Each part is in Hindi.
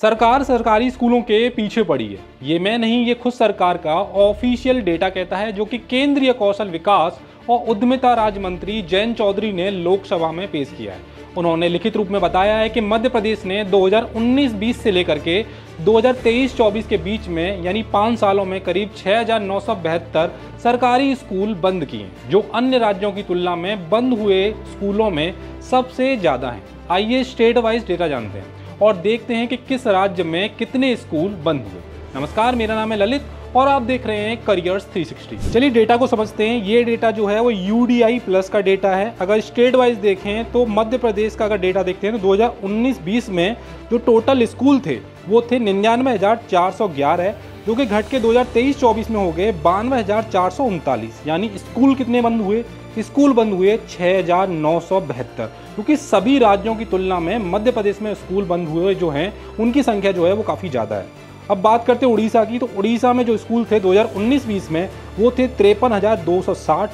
सरकार सरकारी स्कूलों के पीछे पड़ी है। ये मैं नहीं, ये खुद सरकार का ऑफिशियल डेटा कहता है, जो कि केंद्रीय कौशल विकास और उद्यमिता राज्य मंत्री जयंत चौधरी ने लोकसभा में पेश किया है। उन्होंने लिखित रूप में बताया है कि मध्य प्रदेश ने 2019-20 से लेकर के 2023-24 के बीच में यानी 5 सालों में करीब 6,972 सरकारी स्कूल बंद किए, जो अन्य राज्यों की तुलना में बंद हुए स्कूलों में सबसे ज़्यादा हैं। आइए स्टेट वाइज डेटा जानते हैं और देखते हैं कि किस राज्य में कितने स्कूल बंद हुए। नमस्कार, मेरा नाम है ललित और आप देख रहे हैं करियर्स 360। चलिए डेटा को समझते हैं। ये डेटा जो है वो UDI प्लस का डेटा है। अगर स्टेट वाइज देखें तो मध्य प्रदेश का अगर डेटा देखते हैं तो 2019-20 में जो टोटल स्कूल थे वो थे 99,411, जो कि घट के 2023-24 में हो गए 92,439। यानी स्कूल कितने बंद हुए? स्कूल बंद हुए 6,972, क्योंकि सभी राज्यों की तुलना में मध्य प्रदेश में स्कूल बंद हुए जो हैं उनकी संख्या जो है वो काफ़ी ज़्यादा है। अब बात करते हैं उड़ीसा की, तो उड़ीसा में जो स्कूल थे 2019-20 में वो थे 53,260,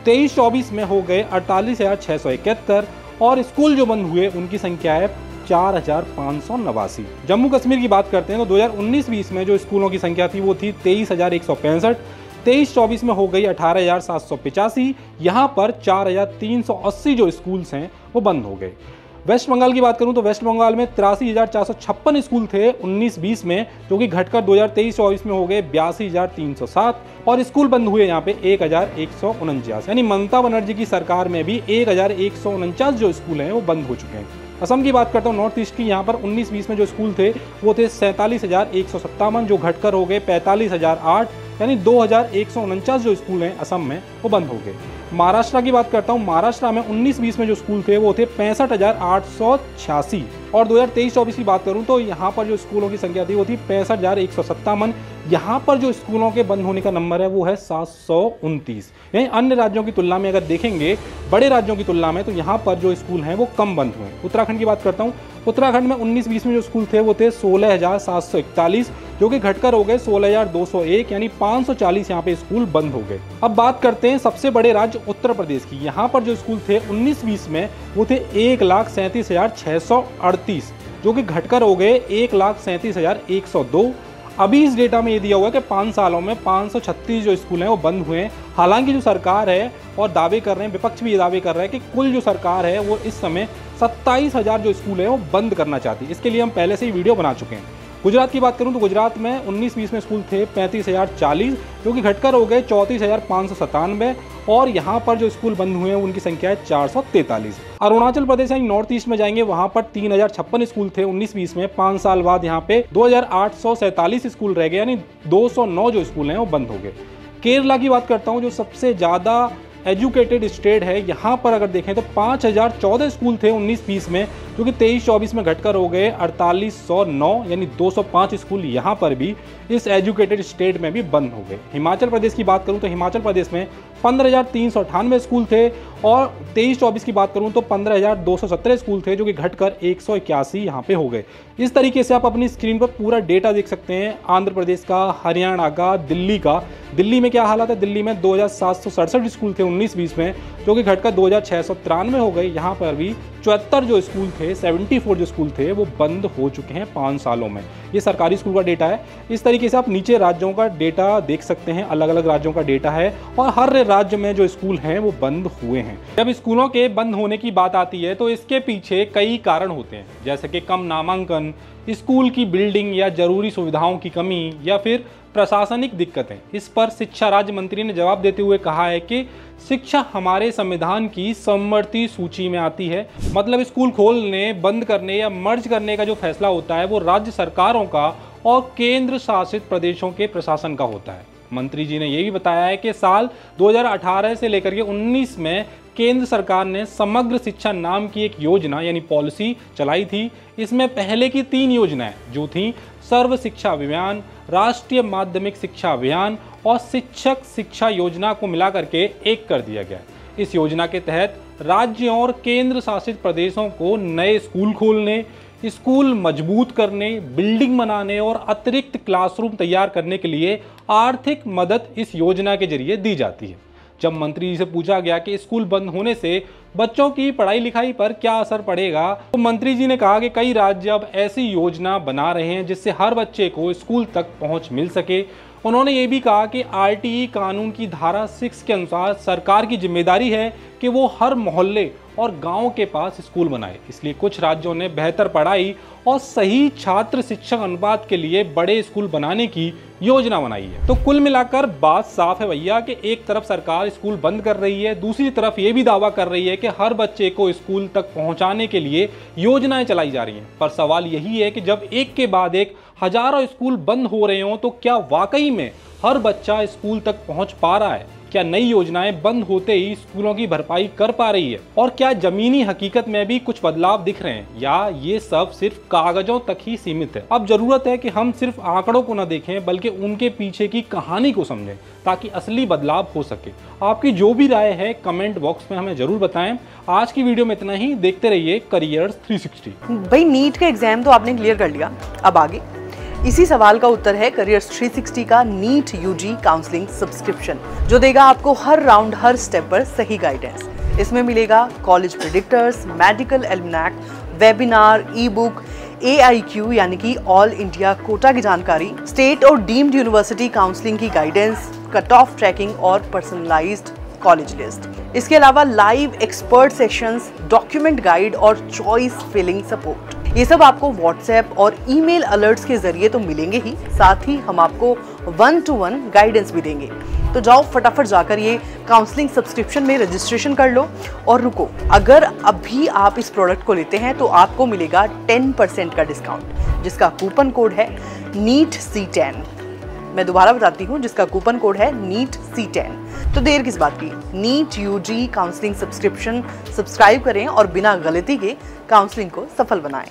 23-24 में हो गए 48,671 और स्कूल जो बंद हुए उनकी संख्या है 4,589। जम्मू कश्मीर की बात करते हैं तो 2019-20 में जो स्कूलों की संख्या थी वो थी 23,165, 23-24 में हो गई 18,785। यहाँ पर 4,380 जो स्कूल्स हैं वो बंद हो गए। वेस्ट बंगाल की बात करूं तो वेस्ट बंगाल में 83,456 स्कूल थे 19-20 में, जो कि घटकर 2023-24 में हो गए 82,307 और स्कूल बंद हुए यहाँ पे 1,149। यानी ममता बनर्जी की सरकार में भी 1,149 जो स्कूल हैं वो बंद हो चुके हैं। असम की बात करता हूँ, नॉर्थ ईस्ट की, यहाँ पर 19-20 में जो स्कूल थे वो थे 47,157, जो घटकर हो गए 45,008। यानी 2,149 जो स्कूल हैं असम में वो बंद हो गए। महाराष्ट्र की बात करता हूँ, महाराष्ट्र में 19-20 में जो स्कूल थे वो थे 65,886 और 2023-24 की बात करूँ तो यहाँ पर जो स्कूलों की संख्या थी वो थी 65,157। यहाँ पर जो स्कूलों के बंद होने का नंबर है वो है 729। यानी अन्य राज्यों की तुलना में अगर देखेंगे, बड़े राज्यों की तुलना में, तो यहाँ पर जो स्कूल हैं वो कम बंद हुए। उत्तराखंड की बात करता हूँ, उत्तराखंड में 19-20 में जो स्कूल थे वो थे 16,741, जो कि घटकर हो गए 16,201। यानी 540 यहाँ पे स्कूल बंद हो गए। अब बात करते हैं सबसे बड़े राज्य उत्तर प्रदेश की। यहाँ पर जो स्कूल थे 19-20 में वो थे 1,37,638, जो कि घटकर हो गए 1,37,102। अभी इस डेटा में ये दिया हुआ है कि 5 सालों में 536 जो स्कूल हैं वो बंद हुए हैं। हालांकि जो सरकार है और दावे कर रहे हैं, विपक्ष भी ये दावे कर रहा है कि कुल जो सरकार है वो इस समय 27,000 जो स्कूल है वो बंद करना चाहती है। इसके लिए हम पहले से ही वीडियो बना चुके हैं। गुजरात की बात करूं तो गुजरात में 19-20 में स्कूल थे 35,040, जो कि घटकर हो गए 34,597 और यहाँ पर जो स्कूल बंद हुए हैं उनकी संख्या है 443। अरुणाचल प्रदेश यानी नॉर्थ ईस्ट में जाएंगे, वहाँ पर 3,056 स्कूल थे 19-20 में। 5 साल बाद यहाँ पे 2,847 स्कूल रह गए, यानी 209 जो स्कूल हैं वो बंद हो गए। केरला की बात करता हूँ, जो सबसे ज़्यादा एजुकेटेड स्टेट है, यहाँ पर अगर देखें तो 5,014 स्कूल थे 19-20 में, जो कि 23-24 में घटकर हो गए 4,809। यानी 205 स्कूल यहाँ पर भी इस एजुकेटेड स्टेट में भी बंद हो गए। हिमाचल प्रदेश की बात करूँ तो हिमाचल प्रदेश में 15,398 स्कूल थे और 23-24 की बात करूँ तो 15,217 स्कूल थे, जो कि घटकर 181 यहाँ पे हो गए। इस तरीके से आप अपनी स्क्रीन पर पूरा डेटा देख सकते हैं, आंध्र प्रदेश का, हरियाणा का, दिल्ली का। दिल्ली में क्या हालत है? दिल्ली में 2,767 स्कूल थे 19-20 में, जो कि घटकर 2,693 हो गए। यहाँ पर भी 74 जो स्कूल थे, 74 जो स्कूल थे वो बंद हो चुके हैं 5 सालों में। ये सरकारी स्कूल का डेटा है। इस तरीके से आप नीचे राज्यों का डेटा देख सकते हैं, अलग अलग राज्यों का डेटा है और हर राज्य में जो स्कूल हैं वो बंद हुए हैं। जब स्कूलों के बंद होने की बात आती है तो इसके पीछे कई कारण होते हैं, जैसे कि कम नामांकन, स्कूल की बिल्डिंग या जरूरी सुविधाओं की कमी या फिर प्रशासनिक दिक्कतें। इस पर शिक्षा राज्य मंत्री ने जवाब देते हुए कहा है कि शिक्षा हमारे संविधान की समवर्ती सूची में आती है। मतलब स्कूल खोलने, बंद करने या मर्ज करने का जो फैसला होता है वो राज्य सरकारों का और केंद्र शासित प्रदेशों के प्रशासन का होता है। मंत्री जी ने यह भी बताया है कि साल 2018 से लेकर के 19 में केंद्र सरकार ने समग्र शिक्षा नाम की एक योजना यानी पॉलिसी चलाई थी। इसमें पहले की 3 योजनाएं जो थी सर्व शिक्षा अभियान, राष्ट्रीय माध्यमिक शिक्षा अभियान और शिक्षक शिक्षा योजना को मिलाकर के एक कर दिया गया। इस योजना के तहत राज्यों और केंद्र शासित प्रदेशों को नए स्कूल खोलने, स्कूल मजबूत करने, बिल्डिंग बनाने और अतिरिक्त क्लासरूम तैयार करने के लिए आर्थिक मदद इस योजना के जरिए दी जाती है। जब मंत्री जी से पूछा गया कि स्कूल बंद होने से बच्चों की पढ़ाई लिखाई पर क्या असर पड़ेगा, तो मंत्री जी ने कहा कि कई राज्य अब ऐसी योजना बना रहे हैं जिससे हर बच्चे को स्कूल तक पहुंच मिल सके। उन्होंने ये भी कहा कि आरटीई कानून की धारा 6 के अनुसार सरकार की जिम्मेदारी है कि वो हर मोहल्ले और गांव के पास स्कूल बनाए। इसलिए कुछ राज्यों ने बेहतर पढ़ाई और सही छात्र शिक्षक अनुपात के लिए बड़े स्कूल बनाने की योजना बनाई है। तो कुल मिलाकर बात साफ है भैया कि एक तरफ सरकार स्कूल बंद कर रही है, दूसरी तरफ ये भी दावा कर रही है कि हर बच्चे को स्कूल तक पहुंचाने के लिए योजनाएं चलाई जा रही हैं। पर सवाल यही है कि जब एक के बाद एक हजारों स्कूल बंद हो रहे हों तो क्या वाकई में हर बच्चा स्कूल तक पहुंच पा रहा है? क्या नई योजनाएं बंद होते ही स्कूलों की भरपाई कर पा रही है? और क्या जमीनी हकीकत में भी कुछ बदलाव दिख रहे हैं, या ये सब सिर्फ कागजों तक ही सीमित है? अब जरूरत है कि हम सिर्फ आंकड़ों को न देखें बल्कि उनके पीछे की कहानी को समझें ताकि असली बदलाव हो सके। आपकी जो भी राय है कमेंट बॉक्स में हमें जरूर बताएं। आज की वीडियो में इतना ही। देखते रहिए करियर्स 360। भाई नीट का एग्जाम तो आपने क्लियर कर लिया, अब आगे इसी सवाल का उत्तर है करियर्स 360 का नीट यूजी काउंसलिंग सब्सक्रिप्शन, जो देगा आपको हर राउंड हर स्टेप पर सही गाइडेंस। इसमें मिलेगा college predictors, medical almanac, webinar, e book, AIQ यानी कि ऑल इंडिया कोटा की जानकारी, स्टेट और डीम्ड यूनिवर्सिटी काउंसलिंग की गाइडेंस, कट ऑफ ट्रैकिंग और पर्सनलाइज्ड कॉलेज लिस्ट। इसके अलावा live expert sessions, document guide और चॉइस फिलिंग सपोर्ट। ये सब आपको व्हाट्सएप और ईमेल अलर्ट्स के जरिए तो मिलेंगे ही, साथ ही हम आपको 1-to-1 गाइडेंस भी देंगे। तो जाओ फटाफट जाकर ये काउंसलिंग सब्सक्रिप्शन में रजिस्ट्रेशन कर लो। और रुको, अगर अभी आप इस प्रोडक्ट को लेते हैं तो आपको मिलेगा 10% का डिस्काउंट, जिसका कूपन कोड है NEET-C10। मैं दोबारा बताती हूँ, जिसका कूपन कोड है NEET-C10। तो देर किस बात की, NEET UG counselling subscription subscribe करें और बिना गलती के काउंसलिंग को सफल बनाएं।